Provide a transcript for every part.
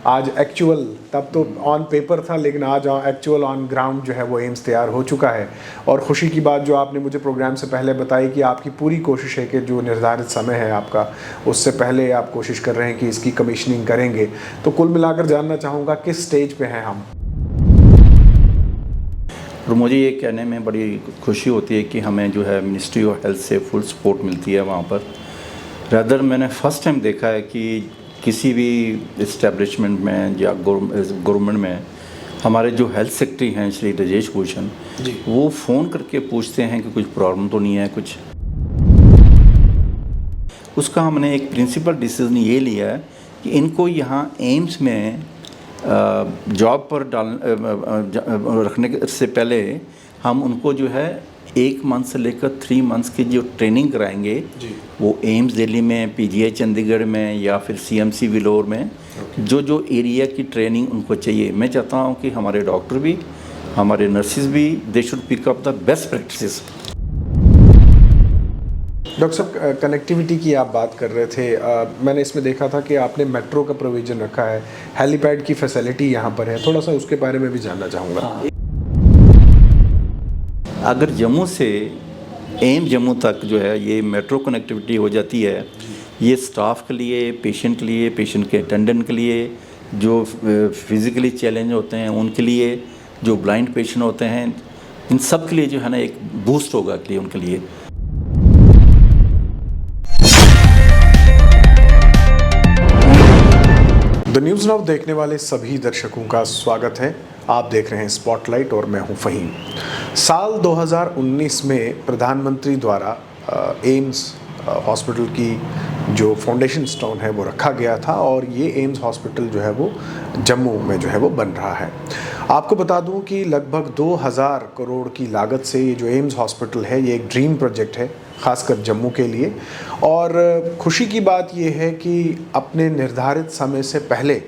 आज एक्चुअल, तब तो ऑन पेपर था लेकिन आज एक्चुअल ऑन ग्राउंड जो है वो एम्स तैयार हो चुका है। और खुशी की बात जो आपने मुझे प्रोग्राम से पहले बताई कि आपकी पूरी कोशिश है कि जो निर्धारित समय है आपका, उससे पहले आप कोशिश कर रहे हैं कि इसकी कमीशनिंग करेंगे। तो कुल मिलाकर जानना चाहूँगा किस स्टेज पे हैं हम? और मुझे ये कहने में बड़ी खुशी होती है कि हमें जो है मिनिस्ट्री ऑफ हेल्थ से फुल सपोर्ट मिलती है वहाँ पर। रदर मैंने फ़र्स्ट टाइम देखा है कि किसी भी इस्टेब्लिशमेंट में या गवर्नमेंट में हमारे जो हेल्थ सेक्रेटरी हैं श्री राजेश भूषण, वो फ़ोन करके पूछते हैं कि कुछ प्रॉब्लम तो नहीं है कुछ। उसका हमने एक प्रिंसिपल डिसीजन ये लिया है कि इनको यहाँ एम्स में जॉब पर रखने से पहले हम उनको जो है 1 मंथ से लेकर 3 मंथ्स की जो ट्रेनिंग कराएंगे वो एम्स दिल्ली में, पीजीआई चंडीगढ़ में या फिर सीएमसी विलोर में, जो एरिया की ट्रेनिंग उनको चाहिए। मैं चाहता हूँ कि हमारे डॉक्टर भी, हमारे नर्सिस भी, they should pick up the best practices. Doctor साहब, कनेक्टिविटी की आप बात कर रहे थे, मैंने इसमें देखा था कि आपने मेट्रो का प्रोविज़न रखा है, हेलीपैड की फैसिलिटी यहाँ पर है, थोड़ा सा उसके बारे में भी जानना चाहूँगा। अगर जम्मू से एम्स जम्मू तक जो है ये मेट्रो कनेक्टिविटी हो जाती है, ये स्टाफ के लिए, पेशेंट के अटेंडेंट के लिए, जो फिज़िकली चैलेंज होते हैं उनके लिए, जो ब्लाइंड पेशेंट होते हैं, इन सब के लिए जो है ना एक बूस्ट होगा के लिए उनके लिए। द न्यूज़ नाउ देखने वाले सभी दर्शकों का स्वागत है। आप देख रहे हैं स्पॉटलाइट और मैं हूं फ़हीम। साल 2019 में प्रधानमंत्री द्वारा एम्स हॉस्पिटल की जो फाउंडेशन स्टोन है वो रखा गया था और ये एम्स हॉस्पिटल जो है वो जम्मू में जो है वो बन रहा है। आपको बता दूं कि लगभग 2000 करोड़ की लागत से ये जो एम्स हॉस्पिटल है ये एक ड्रीम प्रोजेक्ट है, ख़ासकर जम्मू के लिए। और खुशी की बात ये है कि अपने निर्धारित समय से पहले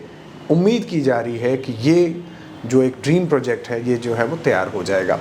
उम्मीद की जा रही है कि ये जो एक ड्रीम प्रोजेक्ट है ये जो है वो तैयार हो जाएगा।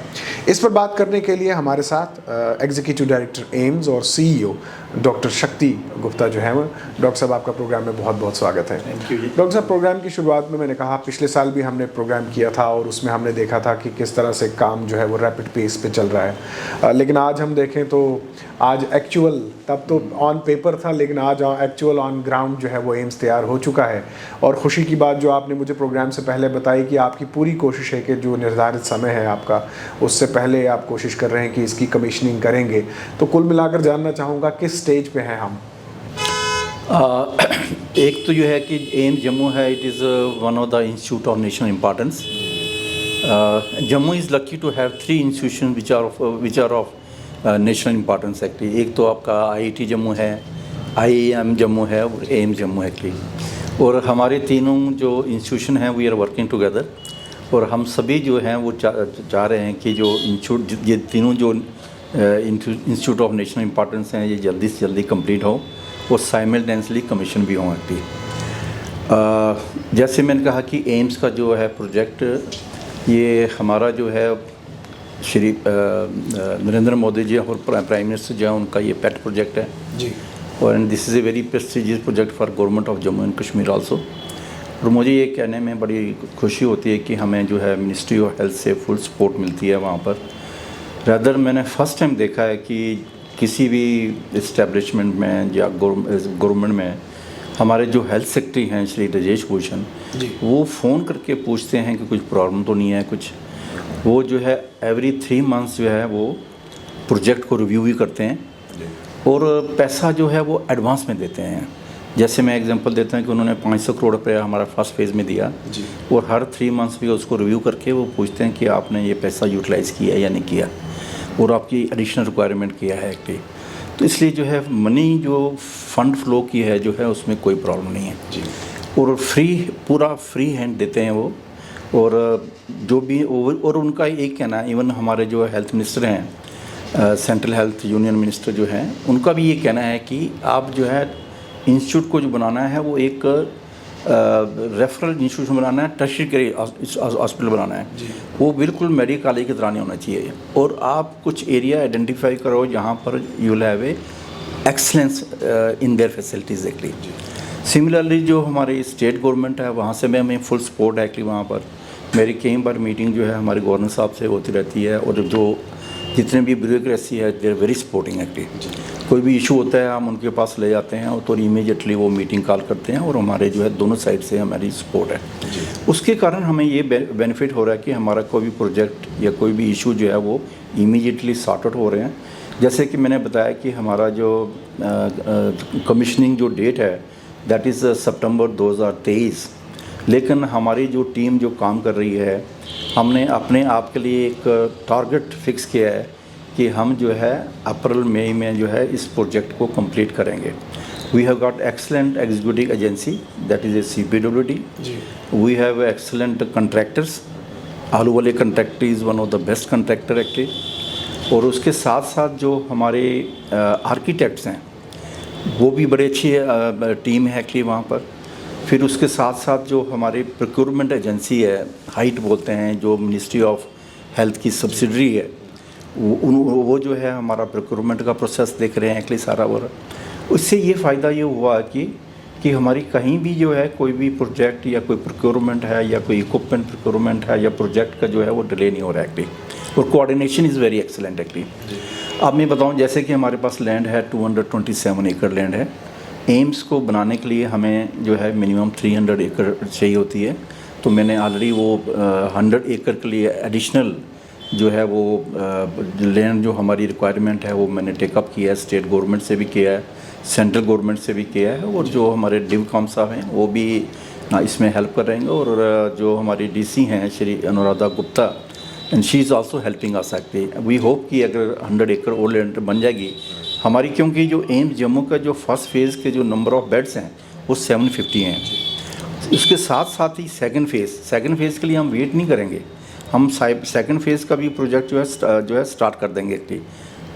इस पर बात करने के लिए हमारे साथ एग्जीक्यूटिव डायरेक्टर एम्स और सीईओ डॉक्टर शक्ति गुप्ता जो है वो। डॉक्टर साहब, आपका प्रोग्राम में बहुत बहुत स्वागत है। Thank you. डॉक्टर साहब, प्रोग्राम की शुरुआत में मैंने कहा पिछले साल भी हमने प्रोग्राम किया था और उसमें हमने देखा था कि किस तरह से काम जो है वो रैपिड पेस पे चल रहा है, लेकिन आज हम देखें तो आज एक्चुअल, तब तो ऑन पेपर था लेकिन आज एक्चुअल ऑन ग्राउंड जो है वो एम्स तैयार हो चुका है। और खुशी की बात जो आपने मुझे प्रोग्राम से पहले बताई कि आपकी पूरी कोशिश है कि जो निर्धारित समय है आपका, उससे पहले आप कोशिश कर रहे हैं कि इसकी कमीशनिंग करेंगे। तो कुल मिलाकर जानना चाहूँगा किस स्टेज पे हैं हम? एक तो ये है कि एम्स जम्मू है, it is one of the institute of national importance. Jammu is lucky to have 3 institution which are of national importance actually. एक तो आपका आईआईटी जम्मू है, आईआईएम जम्मू है और एम्स जम्मू है एक्चुअली। और हमारे तीनों जो इंस्टीट्यूशन हैं वी आर वर्किंग टुगेदर, और हम सभी जो हैं वो चाह रहे हैं कि जो इंस्टीट्यूट, ये तीनों जो इंस्टीट्यूट ऑफ नेशनल इम्पोर्टेंस हैं ये जल्दी से जल्दी कंप्लीट हो और साइमल्टेनियसली कमीशन भी हों एक्चुअली। जैसे मैंने कहा कि एम्स का जो है प्रोजेक्ट, ये हमारा जो है श्री नरेंद्र मोदी जी और प्राइम मिनिस्टर जो है उनका ये पेट प्रोजेक्ट है जी। और this is a very prestigious project for government of Jammu and Kashmir also. और मुझे ये कहने में बड़ी खुशी होती है कि हमें जो है मिनिस्ट्री ऑफ हेल्थ से फुल सपोर्ट मिलती है वहाँ पर। रदर मैंने फ़र्स्ट टाइम देखा है कि किसी भी इस्टेब्लिशमेंट में या गवर्नमेंट में हमारे जो हेल्थ सेक्रेटरी हैं श्री राजेश भूषण, वो फ़ोन करके पूछते हैं कि कुछ प्रॉब्लम तो नहीं है कुछ। वो जो है एवरी 3 मंथ्स जो है वो प्रोजेक्ट को रिव्यू भी करते हैं और पैसा जो है वो एडवांस में देते हैं। जैसे मैं एग्जांपल देता हूँ कि उन्होंने 500 करोड़ रुपया हमारा फर्स्ट फेज़ में दिया और हर 3 मंथ्स भी उसको रिव्यू करके वो पूछते हैं कि आपने ये पैसा यूटिलाइज़ किया या नहीं किया और आपकी एडिशनल रिक्वायरमेंट किया है एक्चुअली। तो इसलिए जो है मनी जो फंड फ्लो की है जो है उसमें कोई प्रॉब्लम नहीं है जी। और पूरा फ्री हैंड देते हैं वो। और जो भी और उनका एक कहना है, इवन हमारे जो हेल्थ मिनिस्टर हैं, सेंट्रल हेल्थ यूनियन मिनिस्टर जो हैं, उनका भी ये कहना है कि आप जो है इंस्टीट्यूट को जो बनाना है वो एक रेफरल इंस्टीट्यूशन बनाना है, टर्शियरी हॉस्पिटल बनाना है, वो बिल्कुल मेडिकल कॉलेज की तरह नहीं होना चाहिए। और आप कुछ एरिया आइडेंटिफाई करो जहाँ पर you will have a excellence in their facilities actually. Similarly जो हमारी स्टेट गवर्नमेंट है वहाँ से भी हमें फुल सपोर्ट है एक्चुअली। वहाँ पर मेरी कई बार मीटिंग जो है हमारे गवर्नर साहब से होती रहती है, और जो जितने भी ब्यूरोक्रेसी है they are very supporting actually. कोई भी इशू होता है हम उनके पास ले जाते हैं तो इमीडिएटली वो मीटिंग कॉल करते हैं, और हमारे जो है दोनों साइड से हमारी सपोर्ट है। उसके कारण हमें ये बेनिफिट हो रहा है कि हमारा कोई भी प्रोजेक्ट या कोई भी इशू जो है वो इमीडिएटली सॉर्ट आउट हो रहे हैं। जैसे कि मैंने बताया कि हमारा जो कमीशनिंग जो डेट है दैट इज़ सितंबर 2023, लेकिन हमारी जो टीम जो काम कर रही है हमने अपने आप के लिए एक टारगेट फिक्स किया है कि हम जो है अप्रैल मई में जो है इस प्रोजेक्ट को कंप्लीट करेंगे। We have got excellent executive agency that is a CPWD। We have excellent contractors. Ahluwalia contractor is one of the best contractor actually. और उसके साथ साथ जो हमारे आर्किटेक्ट्स हैं वो भी बड़ी अच्छी टीम है एक्चुअली वहाँ पर। फिर उसके साथ साथ जो हमारी प्रोक्योरमेंट एजेंसी है, हाइट बोलते हैं, जो मिनिस्ट्री ऑफ हेल्थ की सब्सिडरी है, वो जो है हमारा प्रोक्योरमेंट का प्रोसेस देख रहे हैं एक्चुअली सारा। और उससे ये फ़ायदा ये हुआ कि हमारी कहीं भी जो है कोई भी प्रोजेक्ट या कोई प्रोक्योरमेंट है या कोई इक्विपमेंट प्रोक्योरमेंट है या प्रोजेक्ट का जो है वो डिले नहीं हो रहा है एक्चुअली, और coordination is very excellent actually. अब मैं बताऊं, जैसे कि हमारे पास लैंड है 227 एकड़ लैंड है। एम्स को बनाने के लिए हमें जो है मिनिमम 300 एकड़ चाहिए होती है, तो मैंने ऑलरेडी वो 100 एकड़ के लिए एडिशनल जो है वो लैंड जो हमारी रिक्वायरमेंट है वो मैंने टेकअप किया है। स्टेट गवर्नमेंट से भी किया है, सेंट्रल गवर्नमेंट से भी किया है, और जो हमारे डिवकॉम साहब हैं वो भी इसमें हेल्प कर रहे हैं। और जो हमारी DC हैं Shri Anuradha Gupta, and she is also helping us actually. We hope कि अगर 100 एकड़ और लैंड बन जाएगी हमारी, क्योंकि जो एम्स जम्मू का जो फर्स्ट फेज़ के जो नंबर ऑफ़ बेड्स हैं वो 750 हैं। उसके साथ साथ ही सेकंड फेज़ के लिए हम वेट नहीं करेंगे, हम सेकंड फेज़ का भी प्रोजेक्ट जो है स्टार्ट कर देंगे एक्चुअली।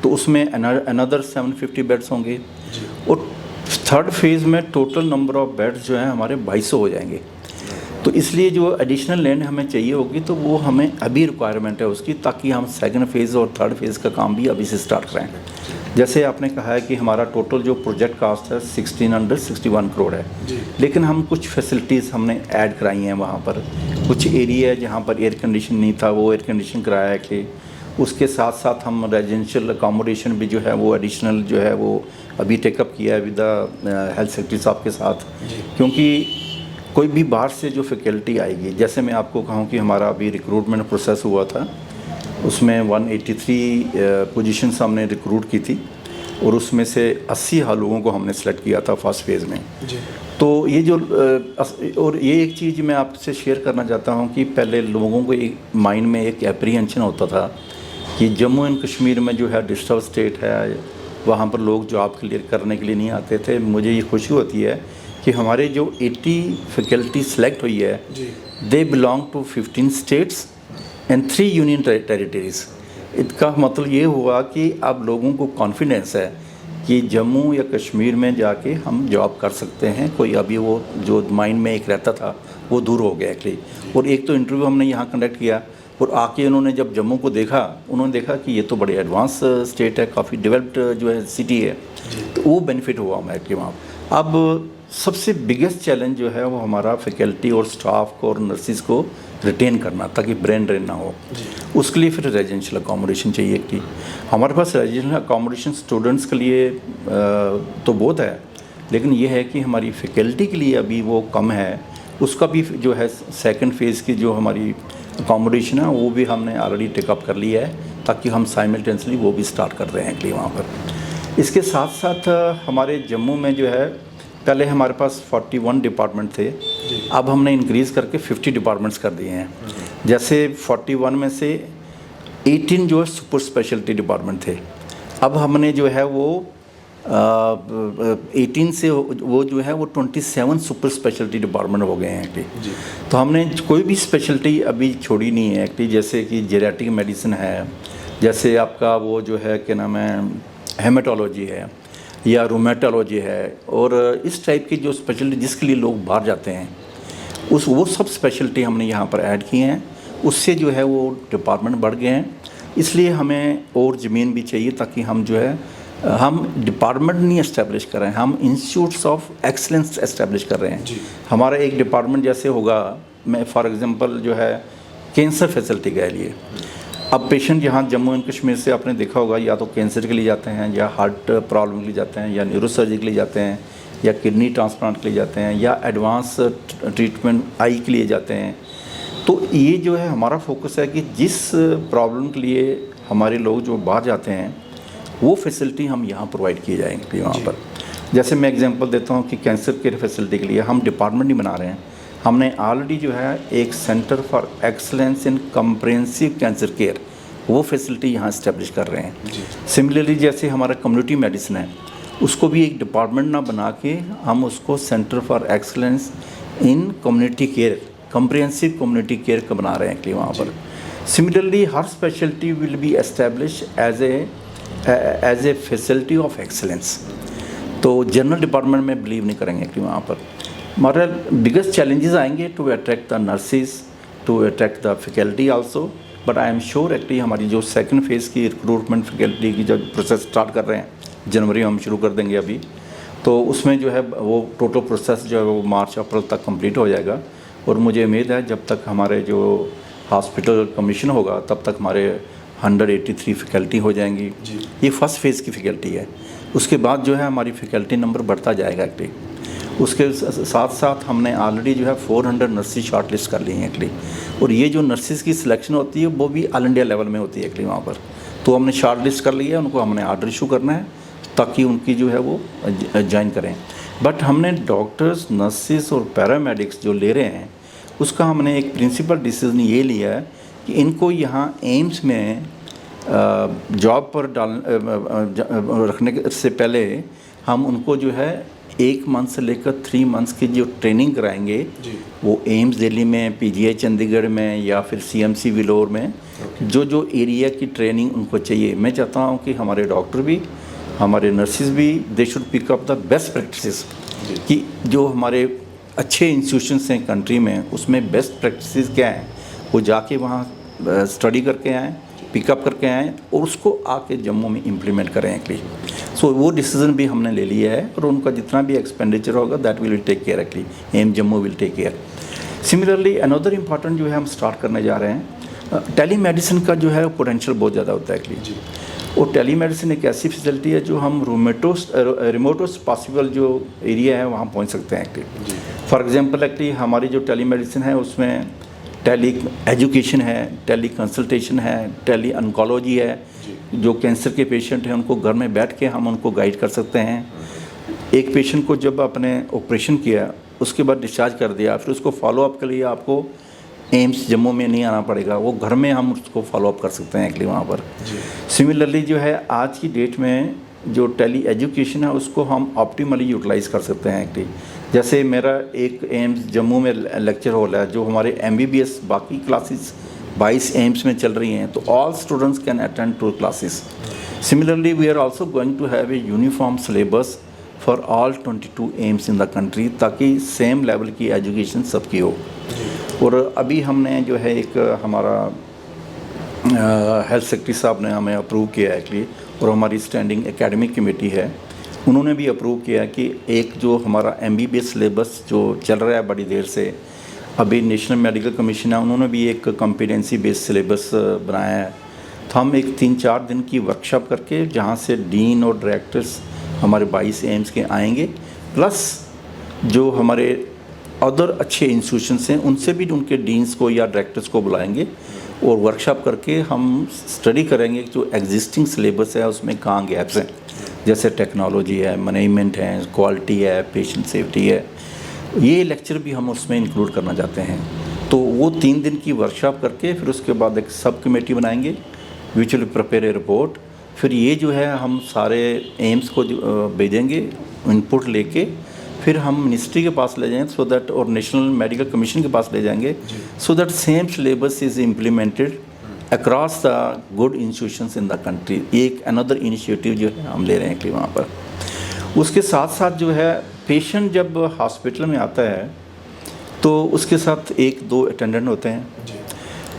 तो उसमें अनदर 750 बेड्स होंगे, और थर्ड फेज़ में टोटल नंबर ऑफ़ बेड्स जो हैं हमारे 2200 हो जाएंगे। तो इसलिए जो एडिशनल लैंड हमें चाहिए होगी तो वो हमें अभी रिक्वायरमेंट है उसकी, ताकि हम सेकंड फेज़ और थर्ड फेज़ का काम भी अभी से स्टार्ट करें। जैसे आपने कहा है कि हमारा टोटल जो प्रोजेक्ट कास्ट है 1661 करोड़ है, लेकिन हम कुछ फैसिलिटीज़ हमने ऐड कराई हैं वहाँ पर। कुछ एरिया है जहाँ पर एयर कंडीशन नहीं था, वो एयर कंडीशन कराया है कि उसके साथ साथ हम रेजिडेंशियल अकोमोडेशन भी जो है वो एडिशनल जो है वो अभी टेकअप किया है विद द हेल्थ सेक्रेटरी साहब के साथ। क्योंकि कोई भी बाहर से जो फैकल्टी आएगी, जैसे मैं आपको कहूँ कि हमारा अभी रिक्रूटमेंट प्रोसेस हुआ था, उसमें 183 पोजीशंस हमने रिक्रूट की थी, और उसमें से 80 लोगों को हमने सेलेक्ट किया था फर्स्ट फेज़ में। तो ये जो और ये एक चीज़ मैं आपसे शेयर करना चाहता हूँ कि पहले लोगों को एक माइंड में एक एप्रीहेंशन होता था कि जम्मू एंड कश्मीर में जो है डिस्टर्ब स्टेट है, वहाँ पर लोग जॉब क्लियर करने के लिए नहीं आते थे। मुझे ये खुशी होती है कि हमारे जो 80 फैकल्टी सेलेक्ट हुई है, they belong to 15 states and 3 union territories. इसका मतलब ये हुआ कि अब लोगों को कॉन्फिडेंस है कि जम्मू या कश्मीर में जाके हम जॉब कर सकते हैं। कोई अभी वो जो माइंड में एक रहता था वो दूर हो गया एक्चुअली। और एक तो इंटरव्यू हमने यहाँ कंडक्ट किया, और आके उन्होंने जब जम्मू को देखा, उन्होंने देखा कि ये तो बड़े एडवांस स्टेट है, काफ़ी डेवलप्ड जो है सिटी है, तो वो बेनिफिट हुआ हमें एक्चुअली वहाँ। अब सबसे बिगेस्ट चैलेंज जो है वो हमारा फैकल्टी और स्टाफ को और नर्सिस को रिटेन करना, ताकि ब्रेन ड्रेन ना हो। उसके लिए फिर रेजिडेंशियल अकोमोडेशन चाहिए कि हमारे पास रेजिडेंशियल अकोमोडेशन स्टूडेंट्स के लिए तो बहुत है, लेकिन ये है कि हमारी फैकल्टी के लिए अभी वो कम है। उसका भी जो है सेकंड फेज़ की जो हमारी अकोमोडेशन है वो भी हमने ऑलरेडी टेकअप कर लिया है, ताकि हम साइमल्टेनियसली वो भी स्टार्ट कर रहे हैं कि वहाँ पर। इसके साथ साथ हमारे जम्मू में जो है पहले हमारे पास 41 डिपार्टमेंट थे, अब हमने इंक्रीज़ करके 50 डिपार्टमेंट्स कर दिए हैं। जैसे 41 में से 18 जो है सुपर स्पेशलिटी डिपार्टमेंट थे, अब हमने जो है वो 18 से वो जो है वो 27 सुपर स्पेशलिटी डिपार्टमेंट हो गए हैं एक्चुअली। तो हमने कोई भी स्पेशलिटी अभी छोड़ी नहीं है एक्चुअली। जैसे कि जेरेटिक मेडिसिन है, जैसे आपका वो जो है क्या नाम है हेमेटोलॉजी है या रोमेटोलॉजी है, और इस टाइप की जो स्पेशलिटी जिसके लिए लोग बाहर जाते हैं वो सब स्पेशलिटी हमने यहाँ पर ऐड की हैं। उससे जो है वो डिपार्टमेंट बढ़ गए हैं। इसलिए हमें और ज़मीन भी चाहिए ताकि हम जो है हम डिपार्टमेंट नहीं इस्टेब्लिश कर रहे हैं, हम इंस्टीट्यूट्स ऑफ एक्सलेंस इस्टेब्लिश कर रहे हैं। हमारा एक डिपार्टमेंट जैसे होगा, मैं फॉर एग्जांपल जो है कैंसर फैसिलिटी के लिए, अब पेशेंट यहाँ जम्मू एंड कश्मीर से आपने देखा होगा या तो कैंसर के लिए जाते हैं, या हार्ट प्रॉब्लम के लिए जाते हैं, या न्यूरोसर्जरी के लिए जाते हैं, या किडनी ट्रांसप्लांट के लिए जाते हैं, या एडवांस ट्रीटमेंट आई के लिए जाते हैं। तो ये जो है हमारा फोकस है कि जिस प्रॉब्लम के लिए हमारे लोग जो बाहर जाते हैं वो फैसिलिटी हम यहाँ प्रोवाइड किए जाएंगे वहाँ पर। जैसे मैं एग्जांपल देता हूँ कि कैंसर केयर फैसिलिटी के लिए हम डिपार्टमेंट नहीं बना रहे हैं, हमने ऑलरेडी जो है एक centre for excellence in comprehensive cancer care वो फैसिलिटी यहाँ इस्टेब्लिश कर रहे हैं। सिमिलरली जैसे हमारा कम्युनिटी मेडिसिन है, उसको भी एक डिपार्टमेंट ना बना के हम उसको centre for excellence in community care, comprehensive community care का बना रहे हैं कि वहाँ पर। सिमिलरली हर speciality will be establish as a facility of excellence. तो जनरल डिपार्टमेंट में बिलीव नहीं करेंगे कि वहाँ पर हमारे बिगेस्ट चैलेंजेस आएंगे to attract the nurses, to attract the faculty also, but I am sure actually हमारी जो सेकंड फेज़ की रिक्रूटमेंट फैकल्टी की जब प्रोसेस स्टार्ट कर रहे हैं, जनवरी में हम शुरू कर देंगे अभी, तो उसमें जो है वो टोटल प्रोसेस जो है वो मार्च अप्रैल तक कंप्लीट हो जाएगा। और मुझे उम्मीद है जब तक हमारे जो हॉस्पिटल कमीशन होगा तब तक हमारे 183 फैकल्टी हो जाएंगी। ये फर्स्ट फेज़ की फैकल्टी है, उसके बाद जो है हमारी फैकल्टी नंबर बढ़ता जाएगा एक्चुअली। उसके साथ साथ हमने ऑलरेडी जो है 400 नर्सेज शॉर्ट लिस्ट कर ली हैं एक्चुअली। और ये जो नर्सेज की सिलेक्शन होती है वो भी ऑल इंडिया लेवल में होती है एक्चुअली वहाँ पर। तो हमने शॉर्ट लिस्ट कर ली है, उनको हमने ऑर्डर इशू करना है ताकि उनकी जो है वो ज्वाइन करें। बट हमने डॉक्टर्स, नर्सेज और पैरामेडिक्स जो ले रहे हैं उसका हमने एक प्रिंसिपल डिसीजन ये लिया है कि इनको यहाँ एम्स में जॉब पर रखने से पहले हम उनको जो है 1 मंथ से लेकर 3 मंथ्स की जो ट्रेनिंग कराएंगे वो एम्स दिल्ली में, पीजीआई चंडीगढ़ में, या फिर सीएमसी विलोर में, जो एरिया की ट्रेनिंग उनको चाहिए। मैं चाहता हूँ कि हमारे डॉक्टर भी, हमारे नर्सेज भी, they should pick up the best practices, कि जो हमारे अच्छे इंस्टीट्यूशंस हैं कंट्री में उसमें बेस्ट प्रैक्टिसेस क्या हैं वो जाके वहाँ स्टडी करके आएँ, पिकअप करके आएँ और उसको आके जम्मू में इम्प्लीमेंट करें एक्चुअली। सो वो डिसीजन भी हमने ले लिया है और उनका जितना भी एक्सपेंडिचर होगा that will take care actually, AIIMS Jammu will take care. Similarly another important जो है हम स्टार्ट करने जा रहे हैं, टेली मेडिसिन का जो है पोटेंशियल बहुत ज़्यादा होता है एक्चुअली। और टेली मेडिसिन एक ऐसी फैसिलिटी है जो हम रिमोटेस्ट पॉसिबल जो एरिया है वहाँ पहुँच सकते हैं एक्चुअली। फॉर एग्जांपल एक्चुअली हमारी जो टेली मेडिसिन है उसमें टेली एजुकेशन है, टेली कंसल्टेशन है, टेली ऑन्कोलॉजी है। जो कैंसर के पेशेंट हैं उनको घर में बैठ के हम उनको गाइड कर सकते हैं। एक पेशेंट को जब आपने ऑपरेशन किया उसके बाद डिस्चार्ज कर दिया, फिर उसको फॉलोअप के लिए आपको एम्स जम्मू में नहीं आना पड़ेगा, वो घर में हम उसको फॉलोअप कर सकते हैं एक्चुअली वहाँ पर। सिमिलरली जो है आज की डेट में जो टेली एजुकेशन है उसको हम ऑप्टिमली यूटिलाइज़ कर सकते हैं एक्चुअली। जैसे मेरा एक एम्स जम्मू में लेक्चर हॉल है, जो हमारे MBBS बाकी क्लासेस 22 एम्स में चल रही हैं, तो all students can attend to classes. Similarly we are also going to have a uniform syllabus for all 22 AIIMS in the country, ताकि सेम लेवल की एजुकेशन सबकी हो। और अभी हमने जो है एक हमारा हेल्थ सेक्रेटरी साहब ने हमें अप्रूव किया है एक्चुअली, और हमारी स्टैंडिंग एकेडमिक कमेटी है उन्होंने भी अप्रूव किया कि एक जो हमारा MBBS सिलेबस जो चल रहा है बड़ी देर से, अभी नेशनल मेडिकल कमीशन है उन्होंने भी एक कॉम्पिटेंसी बेस्ड सिलेबस बनाया है। तो हम एक 3-4 दिन की वर्कशॉप करके जहाँ से डीन और डायरेक्टर्स हमारे 22 एम्स के आएंगे, प्लस जो हमारे अदर अच्छे इंस्टीट्यूशंस हैं उनसे भी उनके डीन्स को या डायरेक्टर्स को बुलाएंगे और वर्कशॉप करके हम स्टडी करेंगे जो एग्जिस्टिंग सिलेबस है उसमें कहाँ गैप्स हैं, जैसे टेक्नोलॉजी है, मैनेजमेंट है, क्वालिटी है, पेशेंट सेफ्टी है। ये लेक्चर भी हम उसमें इंक्लूड करना चाहते हैं। तो वो 3 दिन की वर्कशॉप करके फिर उसके बाद एक सब कमेटी बनाएंगे which will prepare a report. फिर ये जो है हम सारे एम्स को भेजेंगे इनपुट लेके, फिर हम मिनिस्ट्री के पास ले जाएंगे सो दैट, और नेशनल मेडिकल कमीशन के पास ले जाएंगे so that same syllabus is implemented across the good institutions in the country. एक अनदर इनिशिएटिव जो है हम ले रहे हैं कि वहाँ पर। उसके साथ साथ जो है पेशेंट जब हॉस्पिटल में आता है तो उसके साथ 1-2 अटेंडेंट होते हैं।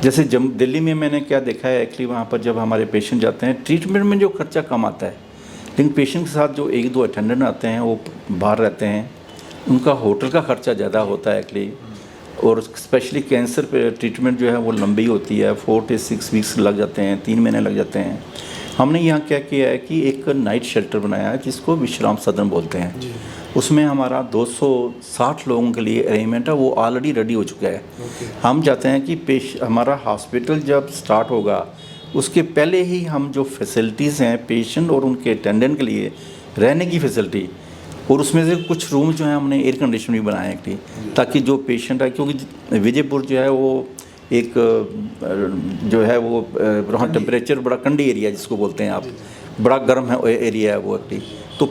जैसे दिल्ली में मैंने क्या देखा है एक्चुअली, वहाँ पर जब हमारे पेशेंट जाते हैं ट्रीटमेंट में जो खर्चा कम आता है, लेकिन पेशेंट के साथ जो 1-2 अटेंडेंट आते हैं वो बाहर रहते हैं, उनका होटल का खर्चा ज़्यादा होता है एक्चुअली, और स्पेशली कैंसर पे ट्रीटमेंट जो है वो लंबी होती है, 4 से 6 वीक्स लग जाते हैं, 3 महीने लग जाते हैं। हमने यहाँ क्या किया है कि एक नाइट शेल्टर बनाया है जिसको विश्राम सदन बोलते हैं। उसमें हमारा 260 लोगों के लिए अरेंजमेंट है, वो ऑलरेडी रेडी हो चुका है। हम चाहते हैं कि हमारा हॉस्पिटल जब स्टार्ट होगा उसके पहले ही हम जो फैसिलिटीज़ हैं पेशेंट और उनके अटेंडेंट के लिए रहने की फैसिलिटी, और उसमें से कुछ रूम जो है हमने एयर कंडीशन भी बनाए हैं कि ताकि जो पेशेंट है, क्योंकि विजयपुर जो है वो एक जो है वो वहाँ टेम्परेचर बड़ा ठंडी एरिया जिसको बोलते हैं आप, बड़ा गर्म है एरिया है वो एक्चुअली। तो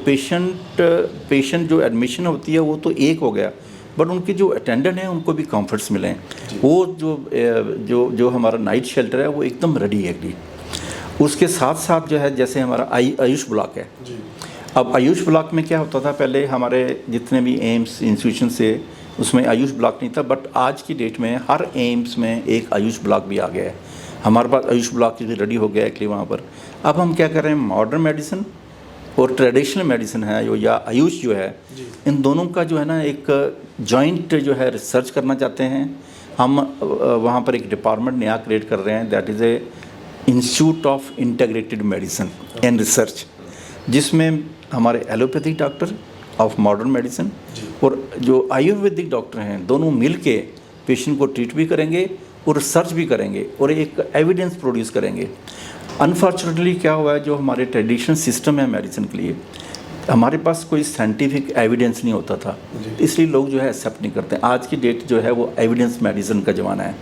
पेशेंट जो एडमिशन होती है वो तो एक हो गया, बट उनके जो अटेंडेंट हैं उनको भी कंफर्ट्स मिलें। वो जो हमारा नाइट शेल्टर है वो एकदम रेडी है एक्चुअली। उसके साथ साथ जो है जैसे हमारा आयुष ब्लॉक है। अब आयुष ब्लॉक में क्या होता था, पहले हमारे जितने भी एम्स इंस्टीट्यूशन से उसमें आयुष ब्लॉक नहीं था, बट आज की डेट में हर एम्स में एक आयुष ब्लॉक भी आ गया है। हमारे पास आयुष ब्लॉक भी रेडी हो गया है एक्चुअली वहाँ पर। अब हम क्या कर रहे हैं, मॉडर्न मेडिसिन और ट्रेडिशनल मेडिसिन है जो या आयुष जो है, इन दोनों का जो है ना एक जॉइंट जो है रिसर्च करना चाहते हैं हम। वहाँ पर एक डिपार्टमेंट नया क्रिएट कर रहे हैं, that is A institute of integrated medicine and research, जिसमें हमारे allopathic doctor of modern medicine और जो आयुर्वेदिक डॉक्टर हैं दोनों मिल के पेशेंट को ट्रीट भी करेंगे और रिसर्च भी करेंगे और एक एविडेंस प्रोड्यूस करेंगे। अनफॉर्चुनेटली क्या हुआ है, जो हमारे ट्रेडिशनल सिस्टम है मेडिसिन के लिए, हमारे पास कोई साइंटिफिक एविडेंस नहीं होता था, इसलिए लोग जो है एक्सेप्ट नहीं करते। आज की डेट जो है वो एविडेंस मेडिसिन का ज़माना है।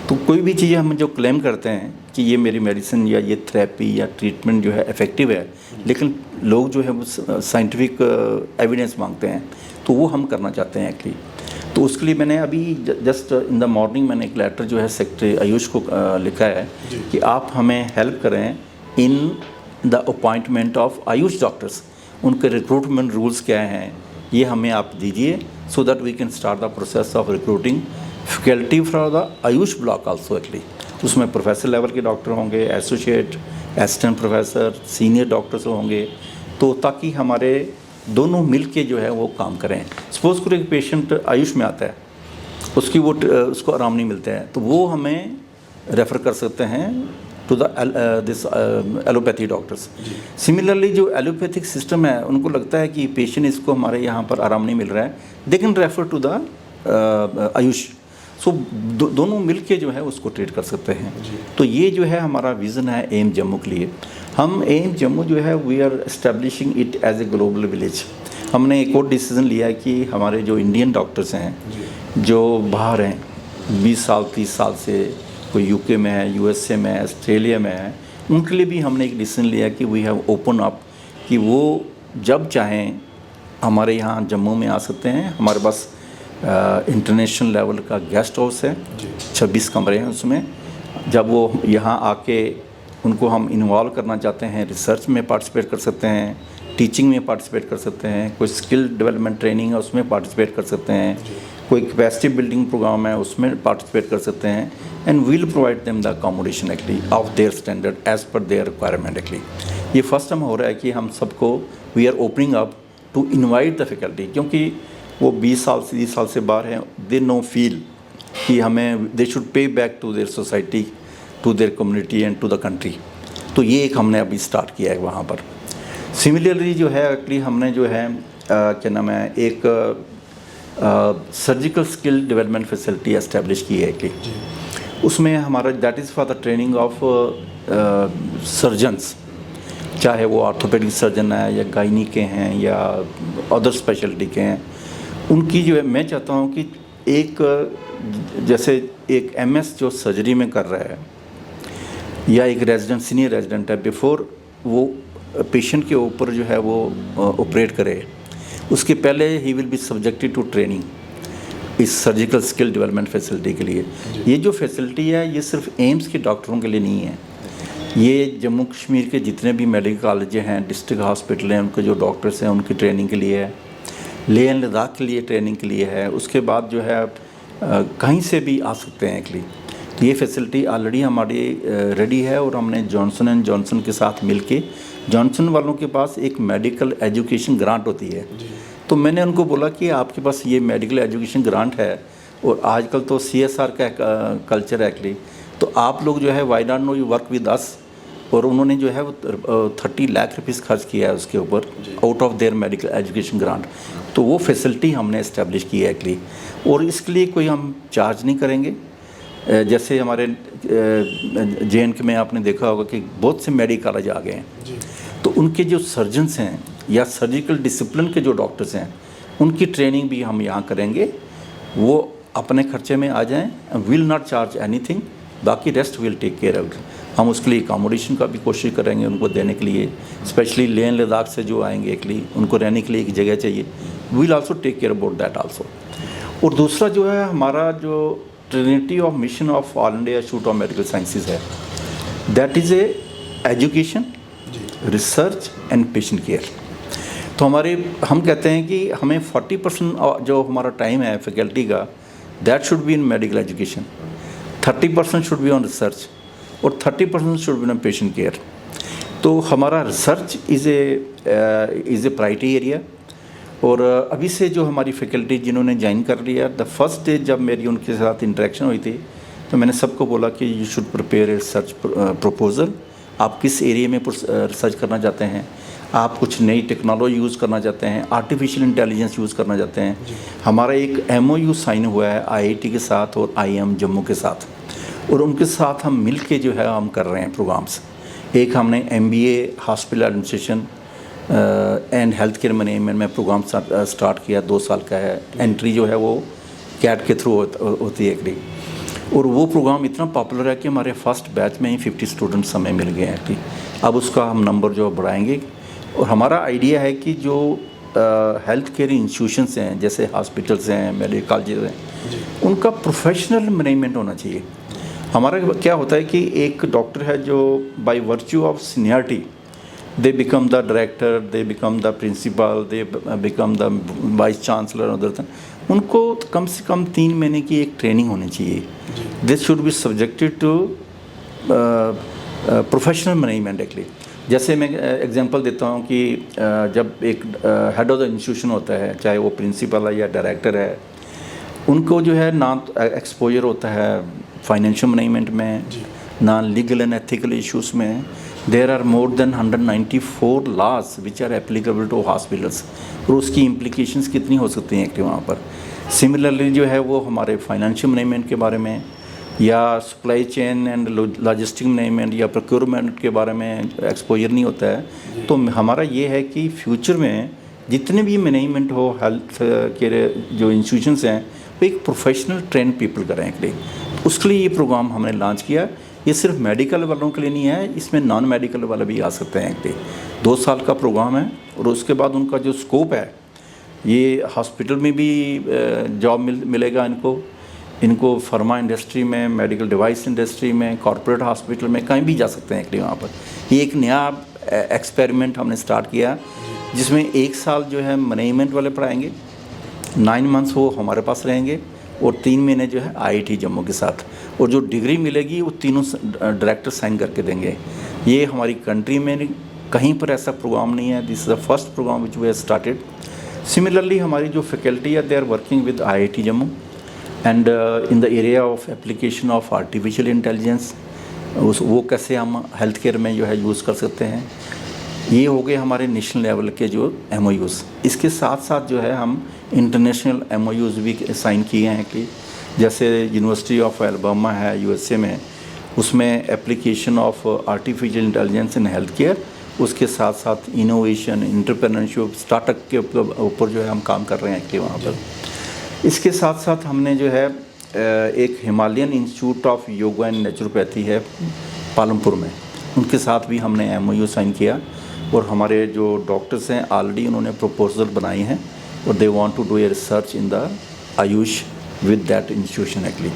तो कोई भी चीज़ हम जो क्लेम करते हैं कि ये मेरी मेडिसिन या ये थेरेपी या ट्रीटमेंट जो है इफ़ेक्टिव है, लेकिन लोग जो है वो साइंटिफिक एविडेंस मांगते हैं, तो वो हम करना चाहते हैं एक्चुअली। तो उसके लिए मैंने अभी जस्ट इन द मॉर्निंग मैंने एक लेटर जो है सेक्रेटरी आयुष को लिखा है कि आप हमें हेल्प करें in the appointment of AYUSH doctors. उनके रिक्रूटमेंट रूल्स क्या हैं ये हमें आप दीजिए, so that we can start the process of recruiting faculty from the AYUSH block also actually. उसमें प्रोफेसर लेवल के डॉक्टर होंगे, associate, assistant professor, senior doctors होंगे, तो ताकि हमारे दोनों मिल के जो है वो काम करें। सपोज़ करो एक पेशेंट आयुष में आता है, उसको आराम नहीं मिलता है, तो वो हमें रेफ़र कर सकते हैं to the this allopathy doctors. Similarly जो एलोपैथिक सिस्टम है, उनको लगता है कि पेशेंट इसको हमारे यहाँ पर आराम नहीं मिल रहा है, they can refer to the AYUSH. So दोनों मिल के जो है उसको ट्रीट कर सकते हैं। तो ये जो है हमारा विज़न है एम जम्मू के लिए। हम एम जम्मू जो है we are establishing it as a global village. हमने एक और डिसीज़न लिया है कि हमारे जो इंडियन डॉक्टर्स हैं जो बाहर हैं 20 साल 30 साल से, कोई यूके में है, यूएसए में है, ऑस्ट्रेलिया में है, उनके लिए भी हमने एक डिसीज़न लिया कि वी हैव ओपन अप कि वो जब चाहें हमारे यहाँ जम्मू में आ सकते हैं। हमारे पास इंटरनेशनल लेवल का गेस्ट हाउस है, 26 कमरे हैं उसमें। जब वो यहाँ आके उनको हम इन्वॉल्व करना चाहते हैं, रिसर्च में पार्टिसिपेट कर सकते हैं, टीचिंग में पार्टिसिपेट कर सकते हैं, कोई स्किल डेवलपमेंट ट्रेनिंग है उसमें पार्टिसिपेट कर सकते हैं, कोई कैपेसिटी बिल्डिंग प्रोग्राम है उसमें पार्टिसिपेट कर सकते हैं। And we'll provide them the accommodation actually of their standard as per their requirement actually. ये फर्स्ट टाइम हो रहा है कि हम सबको we are opening up to invite the faculty, क्योंकि वो 20 साल से 30 साल से बाहर हैं, दे नो फील कि हमें they should pay back to their society, to their community and to the country. तो ये एक हमने अभी स्टार्ट किया है वहाँ पर। सिमिलरली जो है एक्चुअली हमने जो है क्या नाम है, एक surgical skill development facility establish की है एक्चुअली। उसमें हमारा that is for the training of surgeons, चाहे वो ऑर्थोपेडिक सर्जन है या गायनी के हैं या अदर स्पेशलिटी के हैं। उनकी जो है मैं चाहता हूँ कि एक जैसे एक एमएस जो सर्जरी में कर रहा है या एक रेजिडेंट सीनियर रेजिडेंट है, बिफोर वो पेशेंट के ऊपर जो है वो ऑपरेट करे, उसके पहले ही will be subjected to training इस सर्जिकल स्किल डेवलपमेंट फैसिलिटी के लिए। ये जो फैसिलिटी है ये सिर्फ एम्स के डॉक्टरों के लिए नहीं है, ये जम्मू कश्मीर के जितने भी मेडिकल कॉलेज हैं, डिस्ट्रिक्ट हॉस्पिटल हैं, उनके जो डॉक्टर्स हैं उनकी ट्रेनिंग के लिए है, लेह एंड लद्दाख के लिए ट्रेनिंग के लिए है। उसके बाद जो है कहीं से भी आ सकते हैं एक्चुअली। तो ये फैसिलिटी ऑलरेडी हमारी रेडी है और हमने जॉनसन एंड जॉनसन के साथ मिलके, जॉनसन वालों के पास एक मेडिकल एजुकेशन ग्रांट होती है, तो मैंने उनको बोला कि आपके पास ये मेडिकल एजुकेशन ग्रांट है और आजकल तो CSR का कल्चर है एक्चुअली, तो आप लोग जो है why not no you work with us. और उन्होंने जो है वो 30 लाख रुपीस खर्च किया है उसके ऊपर out of their medical education grant. तो वो फैसिलिटी हमने इस्टेब्लिश की है एक्चुअली, और इसके लिए कोई हम चार्ज नहीं करेंगे। जैसे हमारे JNK में आपने देखा होगा कि बहुत से मेडिकल कॉलेज आ गए हैं, तो उनके जो सर्जन्स हैं या सर्जिकल डिसिप्लिन के जो डॉक्टर्स हैं, उनकी ट्रेनिंग भी हम यहाँ करेंगे। वो अपने खर्चे में आ जाएं, विल नॉट चार्ज एनीथिंग, बाकी rest will take care of. हम उसके लिए अकोमोडेशन का भी कोशिश करेंगे उनको देने के लिए, स्पेशली लेह लद्दाख से जो आएंगे एक्चुअली उनको रहने के लिए एक जगह चाहिए, will also take care about that also. और दूसरा जो है हमारा जो trinity of mission of All India Institute of Medical Sciences है, that is a education, research and patient care. तो हम कहते हैं कि हमें 40% जो हमारा टाइम है फैकल्टी का, that should be in medical education, 30% should be on research और 30% should be on patient care. तो हमारा research is a priority area. और अभी से जो हमारी फैकल्टी जिन्होंने ज्वाइन कर लिया, द फर्स्ट डे जब मेरी उनके साथ इंटरेक्शन हुई थी, तो मैंने सबको बोला कि you should prepare a research proposal. आप किस एरिया में रिसर्च करना चाहते हैं, आप कुछ नई टेक्नोलॉजी यूज़ करना चाहते हैं, आर्टिफिशियल इंटेलिजेंस यूज़ करना चाहते हैं। हमारा एक MOU साइन हुआ है IIT के साथ और IIM जम्मू के साथ, और उनके साथ हम मिल के जो है हम कर रहे हैं प्रोग्राम्स। एक हमने MBA hospital administration and health care management में प्रोग्राम स्टार्ट किया, 2 साल का है। एंट्री जो है वो CAT के थ्रू होती है एक्चुअली, और वो प्रोग्राम इतना पॉपुलर है कि हमारे फर्स्ट बैच में ही 50 स्टूडेंट्स हमें मिल गए हैं एक्चुअली। अब उसका हम नंबर जो बढ़ाएंगे, और हमारा आइडिया है कि जो हेल्थ केयर इंस्टीट्यूशंस हैं, जैसे हॉस्पिटल्स हैं, मेडिकल कॉलेज हैं, उनका प्रोफेशनल मैनेजमेंट होना चाहिए। हमारा क्या होता है कि एक डॉक्टर है जो by virtue of seniority they become the director, they become the principal, they become the vice chancellor, other उनको कम से कम 3 महीने की एक ट्रेनिंग होनी चाहिए। This should be subjected to professional management actually. जैसे मैं एग्जांपल देता हूँ कि जब एक हेड ऑफ द इंस्टीट्यूशन होता है, चाहे वो प्रिंसिपल है या डायरेक्टर है, उनको जो है ना एक्सपोजर होता है फाइनेंशियल मैनेजमेंट में, ना लीगल एंड एथिकल इश्यूज़ में। There are more than 194 laws which are applicable to hospitals, और उसकी इम्प्लीकेशंस कितनी हो सकती हैं एक्चुअली वहाँ पर। सिमिलरली जो है वो हमारे फाइनेंशियल मैनेजमेंट के बारे में, या supply chain and logistic management या प्रोक्योरमेंट के बारे में एक्सपोजर नहीं होता है। तो हमारा ये है कि फ्यूचर में जितने भी मैनेजमेंट हो हेल्थ के जो इंस्टीट्यूशंस हैं, वो एक प्रोफेशनल ट्रेन पीपल करें एक्चुअली। उसके लिए ये प्रोग्राम हमने लॉन्च किया। ये सिर्फ मेडिकल वालों के लिए नहीं है, इसमें नॉन मेडिकल वाले भी आ सकते हैं एक्चुअली। 2 साल का प्रोग्राम है, और उसके बाद उनका जो स्कोप है, ये हॉस्पिटल में भी जॉब मिलेगा इनको फार्मा इंडस्ट्री में, मेडिकल डिवाइस इंडस्ट्री में, कॉर्पोरेट हॉस्पिटल में, कहीं भी जा सकते हैं एक्चुअली वहाँ पर। ये एक नया एक्सपेरिमेंट हमने स्टार्ट किया, जिसमें 1 साल जो है मैनेजमेंट वाले पढ़ाएंगे, 9 मंथ्स वो हमारे पास रहेंगे, और 3 महीने जो है IIT जम्मू के साथ। और जो डिग्री मिलेगी वो तीनों डायरेक्टर साइन करके देंगे। ये हमारी कंट्री में कहीं पर ऐसा प्रोग्राम नहीं है। This is the first programme which we have started. Similarly हमारी जो फैकल्टी है, they are working with IIT Jammu and in the area of application of artificial intelligence. वो कैसे हम हेल्थ केयर में जो है यूज़ कर सकते हैं। ये हो गए हमारे नेशनल लेवल के जो MOUs। इसके साथ साथ जो है हम इंटरनेशनल MOUs भी साइन किए हैं कि जैसे यूनिवर्सिटी ऑफ एलबामा है USA में, उसमें application of artificial intelligence in health care, उसके साथ साथ इनोवेशन, एंटरप्रेन्योरशिप, स्टार्टअप के ऊपर जो है हम काम कर रहे हैं कि वहाँ पर। इसके साथ साथ हमने जो है एक Himalayan institute of yoga and naturopathy है पालमपुर में, उनके साथ भी हमने MOU साइन किया। और हमारे जो डॉक्टर्स हैं ऑलरेडी उन्होंने प्रपोजल बनाई हैं, और they want to do a research in the AYUSH with that institution actually.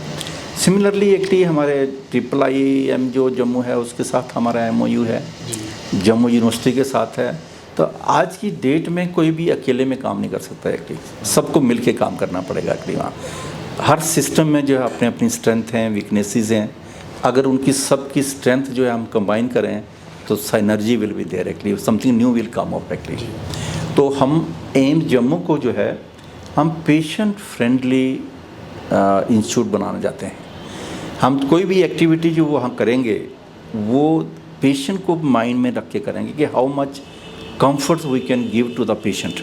Similarly actually हमारे IIIM जो जम्मू है, उसके साथ हमारा MOU है, जम्मू यूनिवर्सिटी के साथ है। तो आज की डेट में कोई भी अकेले में काम नहीं कर सकता एक्चुअली, सबको मिल के काम करना पड़ेगा एक्चुअली वहाँ। हर सिस्टम में जो है अपने अपनी स्ट्रेंथ हैं, वीकनेसेस हैं। अगर उनकी सबकी स्ट्रेंथ जो है हम कंबाइन करें तो synergy will be there actually, something new will come up actually. तो हम एम्स जम्मू को जो है हम पेशेंट फ्रेंडली इंस्टीट्यूट बनाना चाहते हैं। हम कोई भी एक्टिविटी जो वो हम करेंगे वो पेशेंट को माइंड में रख के करेंगे कि how much comfort we can give to the patient.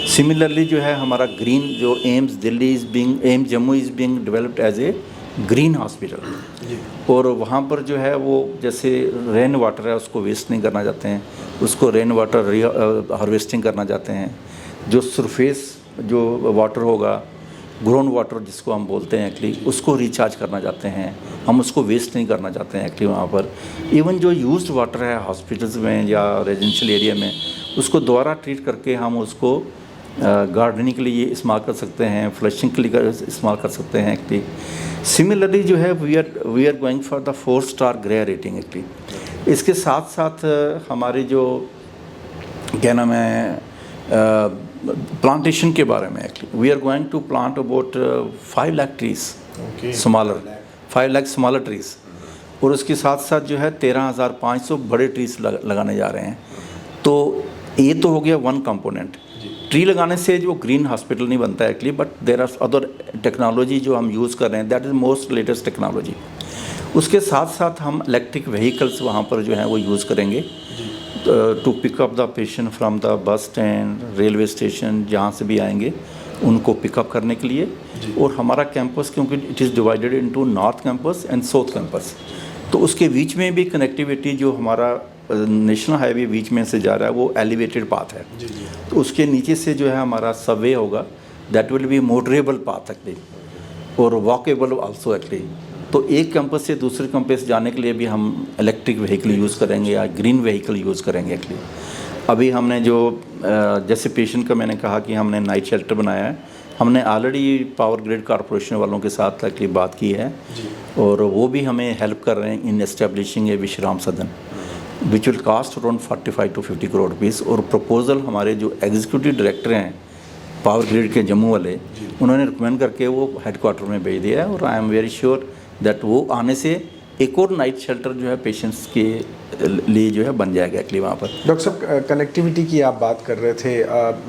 Similarly जो है हमारा ग्रीन जो AIIMS Delhi AIIMS Jammu is being developed as a green hospital. और वहाँ पर जो है वो जैसे रेन वाटर है उसको वेस्ट नहीं करना चाहते हैं, उसको रेन वाटर हार्वेस्टिंग करना चाहते हैं। जो सरफेस जो वाटर होगा, ग्राउंड वाटर जिसको हम बोलते हैं एक्चुअली, उसको रिचार्ज करना चाहते हैं हम, उसको वेस्ट नहीं करना चाहते हैं एक्चुअली वहाँ पर। इवन जो यूज्ड वाटर है हॉस्पिटल्स में या रेजिडेंशियल एरिया में, उसको दोबारा ट्रीट करके हम उसको गार्डनिंग के लिए इस्तेमाल कर सकते हैं, फ्लशिंग के लिए इस्तेमाल कर सकते हैं एक्चुअली। सिमिलरली जो है we are going for the 4 star ग्रे रेटिंग एक्चुअली। इसके साथ साथ हमारे जो क्या नाम है प्लांटेशन के बारे में actually we are going to plant about 5 lakh trees smaller, 5 lakh smaller trees. और उसके साथ साथ जो है 13,500 बड़े ट्रीज लगाने जा रहे हैं। तो ये तो हो गया वन कंपोनेंट। ट्री लगाने से जो ग्रीन हॉस्पिटल नहीं बनता है actually, but there are other technology जो हम यूज़ कर रहे हैं, that is most latest technology. उसके साथ साथ हम इलेक्ट्रिक व्हीकल्स वहाँ पर जो है वो यूज़ करेंगे to pick up the patient from the bus stand, railway station, जहाँ से भी आएंगे उनको पिकअप करने के लिए। और हमारा कैंपस क्योंकि it is divided into north campus and south campus, तो उसके बीच में भी कनेक्टिविटी जो हमारा नेशनल हाईवे बीच में से जा रहा है वो एलिवेटेड पाथ है। तो उसके नीचे से जो है हमारा सबवे होगा, that will be motorable path actually और वॉकेबल आल्सो एक्चुअली। तो एक कैंपस से दूसरे कैंपस जाने के लिए भी हम इलेक्ट्रिक व्हीकल यूज़ करेंगे या ग्रीन व्हीकल यूज़ करेंगे एक्चुअली। अभी हमने जो जैसे पेशेंट का मैंने कहा कि हमने नाइट शेल्टर बनाया है, हमने ऑलरेडी पावर ग्रिड कॉरपोरेशन वालों के साथ एक्चुअली बात की है और वो भी हमें हेल्प कर रहे हैं इन establishing a Vishram Sadan which will cost around 45 to 50 crore rupees. और प्रपोजल हमारे जो एग्जीक्यूटिव डायरेक्टर हैं पावर ग्रिड के जम्मू वाले, उन्होंने रिकमेंड करके वो हेडक्वार्टर में भेज दिया है। और I am very sure that वो आने से एक और नाइट शेल्टर जो है पेशेंट्स के लिए जो है बन जाएगा एक्चुअली वहाँ पर। डॉक्टर साहब, कनेक्टिविटी की आप बात कर रहे थे,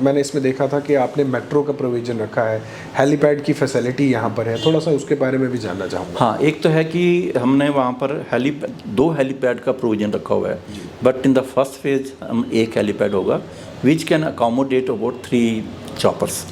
मैंने इसमें देखा था कि आपने मेट्रो का प्रोविज़न रखा है, हेलीपैड की फैसिलिटी यहाँ पर है, थोड़ा सा उसके बारे में भी जानना चाहूँगा। हाँ, एक तो है कि हमने वहाँ पर 2 हेलीपैड का प्रोविज़न रखा हुआ है, but in the first phase हम एक हेलीपैड होगा which can accommodate about 3 choppers.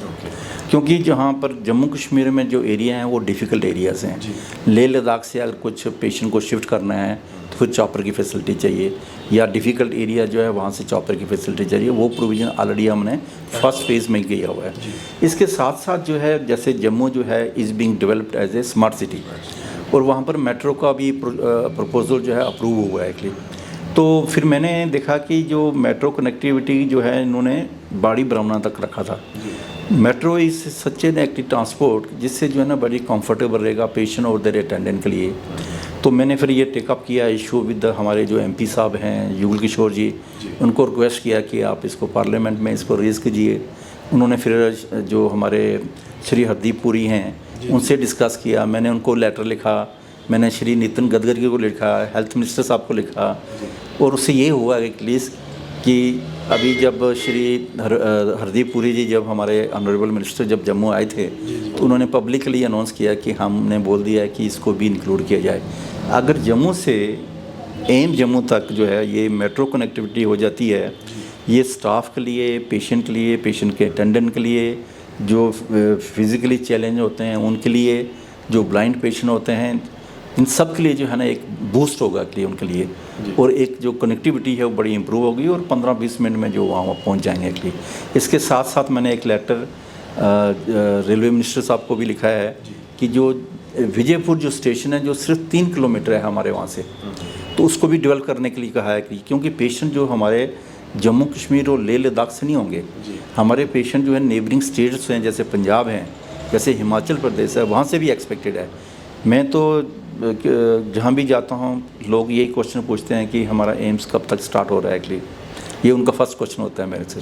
क्योंकि जहाँ पर जम्मू कश्मीर में जो एरिया हैं वो डिफ़िकल्ट एरियाज़ हैं। लेह लद्दाख से अगर कुछ पेशेंट को शिफ्ट करना है तो फिर चॉपर की फैसिलिटी चाहिए, या डिफ़िकल्ट एरिया जो है वहाँ से चॉपर की फैसिलिटी चाहिए। वो प्रोविज़न ऑलरेडी हमने फर्स्ट फेज़ में किया हुआ है। इसके साथ साथ जो है जैसे जम्मू जो है is being developed as a smart city, और वहाँ पर मेट्रो का भी प्रपोजल जो है अप्रूव हुआ है एक्चुअली। तो फिर मैंने देखा कि जो मेट्रो कनेक्टिविटी जो है इन्होंने बाड़ी ब्राह्मणा तक रखा था। Metro is such an active transport जिससे जो है ना बड़ी कंफर्टेबल रहेगा पेशेंट और देयर अटेंडेंट के लिए। तो मैंने फिर ये टेकअप किया इशू विद हमारे जो एमपी साहब हैं युगल किशोर जी, उनको रिक्वेस्ट किया कि आप इसको पार्लियामेंट में इसको रेज़ कीजिए। उन्होंने फिर जो हमारे श्री हरदीप पुरी हैं उनसे डिस्कस किया, मैंने उनको लेटर लिखा, मैंने श्री नितिन गडकरी को लिखा, हेल्थ मिनिस्टर साहब को लिखा, और उससे ये हुआ एटलीस्ट कि अभी जब श्री हरदीप पुरी जी जब हमारे ऑनरेबल मिनिस्टर जब जम्मू आए थे तो उन्होंने पब्लिकली अनाउंस किया कि हमने बोल दिया है कि इसको भी इंक्लूड किया जाए। अगर जम्मू से एम्स जम्मू तक जो है ये मेट्रो कनेक्टिविटी हो जाती है, ये स्टाफ के लिए, पेशेंट के लिए, पेशेंट के अटेंडेंट के लिए, जो फिज़िकली चैलेंज होते हैं उनके लिए, जो ब्लाइंड पेशेंट होते हैं, इन सब के लिए जो है ना एक बूस्ट होगा के लिए उनके लिए, और एक जो कनेक्टिविटी है वो बड़ी इंप्रूव होगी और 15-20 मिनट में जो वहाँ पहुँच जाएंगे एक्चुअली। इसके साथ साथ मैंने एक लेटर रेलवे मिनिस्टर साहब को भी लिखा है कि जो विजयपुर जो स्टेशन है जो सिर्फ 3 किलोमीटर है हमारे वहाँ से, तो उसको भी डेवलप करने के लिए कहा है कि क्योंकि पेशेंट जो हमारे जम्मू कश्मीर और लेह लद्दाख से नहीं होंगे, हमारे पेशेंट जो है नेबरिंग स्टेट्स हैं जैसे पंजाब हैं, जैसे हिमाचल प्रदेश है, वहाँ से भी एक्सपेक्टेड है। मैं तो जहाँ भी जाता हूँ लोग यही क्वेश्चन पूछते हैं कि हमारा एम्स कब तक स्टार्ट हो रहा है एक्चुअली, ये उनका फर्स्ट क्वेश्चन होता है मेरे से।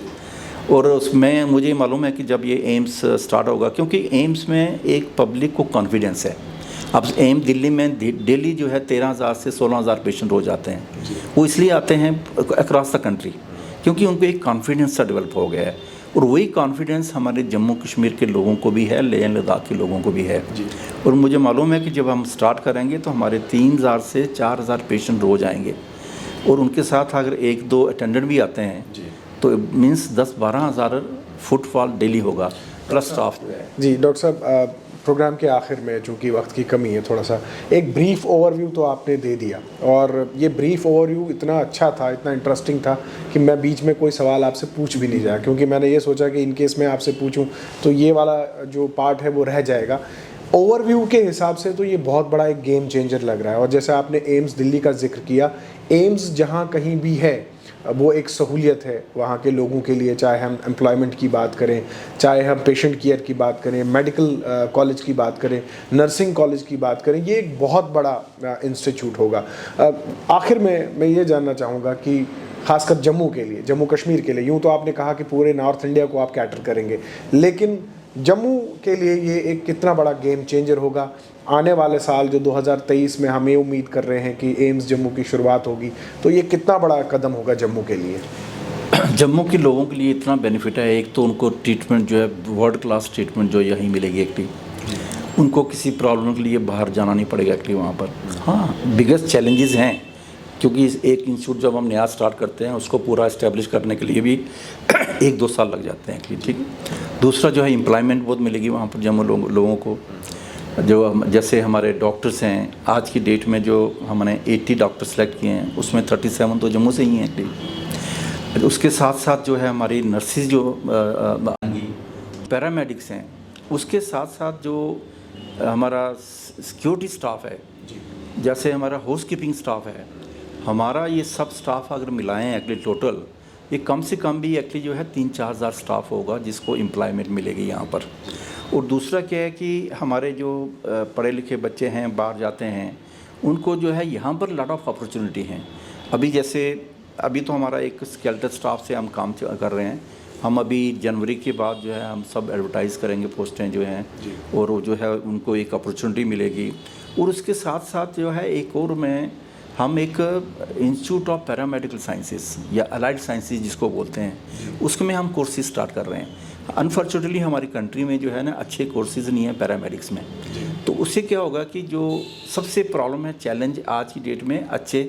और उसमें मुझे मालूम है कि जब ये एम्स स्टार्ट होगा, क्योंकि एम्स में एक पब्लिक को कॉन्फिडेंस है। अब एम्स दिल्ली में डेली जो है 13,000 से 16,000 पेशेंट रोज आते हैं। वो इसलिए आते हैं अक्रॉस द कंट्री क्योंकि उनको एक कॉन्फिडेंस सा डेवलप हो गया है, और वही कॉन्फिडेंस हमारे जम्मू कश्मीर के लोगों को भी है, लेह लद्दाख के लोगों को भी है। और मुझे मालूम है कि जब हम स्टार्ट करेंगे तो हमारे 3,000 से 4,000 पेशेंट रोज आएंगे, और उनके साथ अगर 1-2 अटेंडेंट भी आते हैं तो मीन्स 10-12 हज़ार फुटफॉल डेली होगा प्लस स्टाफ जो है। जी डॉक्टर साहब, प्रोग्राम के आखिर में चूँकि वक्त की कमी है, थोड़ा सा एक ब्रीफ ओवरव्यू तो आपने दे दिया, और ये ब्रीफ ओवरव्यू इतना अच्छा था, इतना इंटरेस्टिंग था कि मैं बीच में कोई सवाल आपसे पूछ भी नहीं जाया, क्योंकि मैंने ये सोचा कि इनकेस मैं आपसे पूछूं तो ये वाला जो पार्ट है वो रह जाएगा। ओवरव्यू के हिसाब से तो ये बहुत बड़ा एक गेम चेंजर लग रहा है, और जैसे आपने एम्स दिल्ली का जिक्र किया, एम्स जहाँ कहीं भी है वो एक सहूलियत है वहाँ के लोगों के लिए, चाहे हम एम्प्लॉयमेंट की बात करें, चाहे हम पेशेंट केयर की बात करें, मेडिकल कॉलेज की बात करें, नर्सिंग कॉलेज की बात करें, ये एक बहुत बड़ा इंस्टीट्यूट होगा। आखिर में मैं ये जानना चाहूँगा कि खासकर जम्मू के लिए, जम्मू कश्मीर के लिए, यूँ तो आपने कहा कि पूरे नॉर्थ इंडिया को आप कैटर करेंगे, लेकिन जम्मू के लिए ये एक कितना बड़ा गेम चेंजर होगा। आने वाले साल जो 2023 में हम ये उम्मीद कर रहे हैं कि एम्स जम्मू की शुरुआत होगी, तो ये कितना बड़ा कदम होगा जम्मू के लिए? जम्मू के लोगों के लिए इतना बेनिफिट है, एक तो उनको ट्रीटमेंट जो है वर्ल्ड क्लास ट्रीटमेंट जो यहीं मिलेगी एक्चुअली, उनको किसी प्रॉब्लम के लिए बाहर जाना नहीं पड़ेगा एक्चुअली वहाँ पर। हाँ, बिगेस्ट चैलेंजेस हैं, क्योंकि एक इंस्टीट्यूट जब हम नया स्टार्ट करते हैं उसको पूरा इस्टेब्लिश करने के लिए भी 1-2 साल लग जाते हैं एक्चुअली, ठीक है। दूसरा जो है एम्प्लॉयमेंट बहुत मिलेगी वहाँ पर जम्मू लोगों को, जो जैसे हमारे डॉक्टर्स हैं, आज की डेट में जो हमने 80 डॉक्टर सेलेक्ट किए हैं उसमें 37 तो जम्मू से ही हैं एक्चुअली। उसके साथ साथ जो है हमारी नर्सिस जो पैरामेडिक्स हैं, उसके साथ साथ जो हमारा सिक्योरिटी स्टाफ है, जैसे हमारा हाउस कीपिंग स्टाफ है, हमारा ये सब स्टाफ अगर मिलाएं एक्चुअली टोटल ये कम से कम भी एक्चुअली जो है 3-4 हज़ार स्टाफ होगा जिसको एम्प्लॉयमेंट मिलेगी यहाँ पर। और दूसरा क्या है कि हमारे जो पढ़े लिखे बच्चे हैं बाहर जाते हैं, उनको जो है यहाँ पर लॉट ऑफ अपॉर्चुनिटी हैं। अभी तो हमारा एक स्केलेटल स्टाफ से हम काम कर रहे हैं, हम अभी जनवरी के बाद जो है हम सब एडवर्टाइज़ करेंगे पोस्टें जो हैं, और वो जो है उनको एक अपॉर्चुनिटी मिलेगी। और उसके साथ साथ जो है एक और हम एक इंस्टीट्यूट ऑफ पैरामेडिकल साइंसेस या अलाइड साइंसेस जिसको बोलते हैं, उसमें हम कोर्सेज स्टार्ट कर रहे हैं। अनफॉर्चुनेटली हमारी कंट्री में जो है ना अच्छे कोर्सेज नहीं है पैरामेडिक्स में, तो उससे क्या होगा कि जो सबसे प्रॉब्लम है, चैलेंज आज की डेट में अच्छे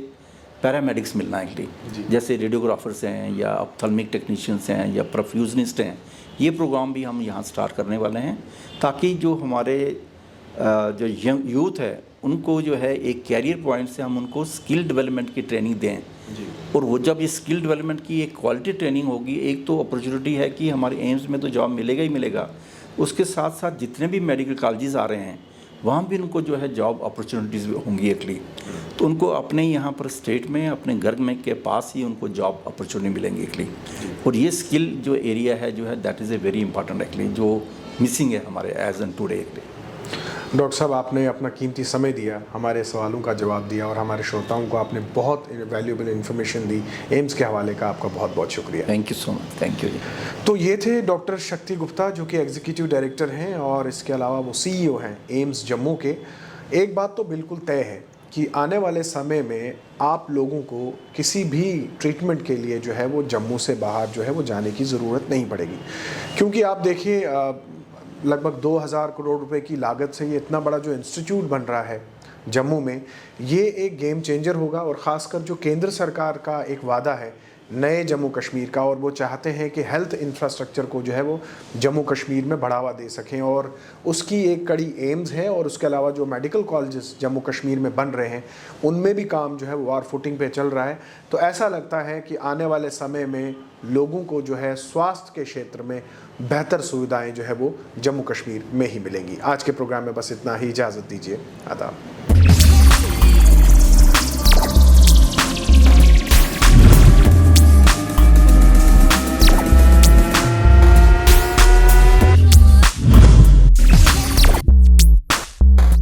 पैरामेडिक्स मिलना है एक्चुअली, जैसे रेडियोग्राफर्स हैं या ऑप्थेल्मिक टेक्नीशियंस हैं या परफ्यूजनिस्ट हैं। ये प्रोग्राम भी हम यहाँ स्टार्ट करने वाले हैं ताकि जो हमारे जो यंग यूथ है उनको जो है एक कैरियर पॉइंट से हम उनको स्किल डेवलपमेंट की ट्रेनिंग दें। और वो जब ये स्किल डेवलपमेंट की एक क्वालिटी ट्रेनिंग होगी, एक तो अपॉर्चुनिटी है कि हमारे एम्स में तो जॉब मिलेगा ही मिलेगा, उसके साथ साथ जितने भी मेडिकल कॉलेजेस आ रहे हैं वहाँ भी उनको जो है जॉब अपॉर्चुनिटीज़ होंगी एक्चुअली, तो उनको अपने यहाँ पर स्टेट में अपने घर में के पास ही उनको जॉब अपॉर्चुनिटी मिलेंगी एक्चुअली। और ये स्किल जो एरिया है जो है that is a very important actually, जो मिसिंग है हमारे as an today actually. Doctor साहब, आपने अपना कीमती समय दिया, हमारे सवालों का जवाब दिया, और हमारे श्रोताओं को आपने बहुत वैल्यूएबल इन्फॉर्मेशन दी। एम्स के हवाले का आपका बहुत बहुत शुक्रिया। Thank you so much. Thank you. तो ये थे डॉक्टर शक्ति गुप्ता, जो कि एग्जीक्यूटिव डायरेक्टर हैं, और इसके अलावा वो CEO हैं एम्स जम्मू के। एक बात तो बिल्कुल तय है कि आने वाले समय में आप लोगों को किसी भी ट्रीटमेंट के लिए जो है वो जम्मू से बाहर जो है वो जाने की ज़रूरत नहीं पड़ेगी, क्योंकि आप देखिए लगभग 2,000 करोड़ रुपए की लागत से ये इतना बड़ा जो इंस्टीट्यूट बन रहा है जम्मू में, ये एक गेम चेंजर होगा। और ख़ासकर जो केंद्र सरकार का एक वादा है नए जम्मू कश्मीर का, और वो चाहते हैं कि हेल्थ इंफ्रास्ट्रक्चर को जो है वो जम्मू कश्मीर में बढ़ावा दे सकें, और उसकी एक कड़ी एम्स है। और उसके अलावा जो मेडिकल कॉलेजेस जम्मू कश्मीर में बन रहे हैं उनमें भी काम जो है वो वार फुटिंग पे चल रहा है। तो ऐसा लगता है कि आने वाले समय में लोगों को जो है स्वास्थ्य के क्षेत्र में बेहतर सुविधाएं जो है वो जम्मू कश्मीर में ही मिलेंगी। आज के प्रोग्राम में बस इतना ही, इजाज़त दीजिए, आदाब।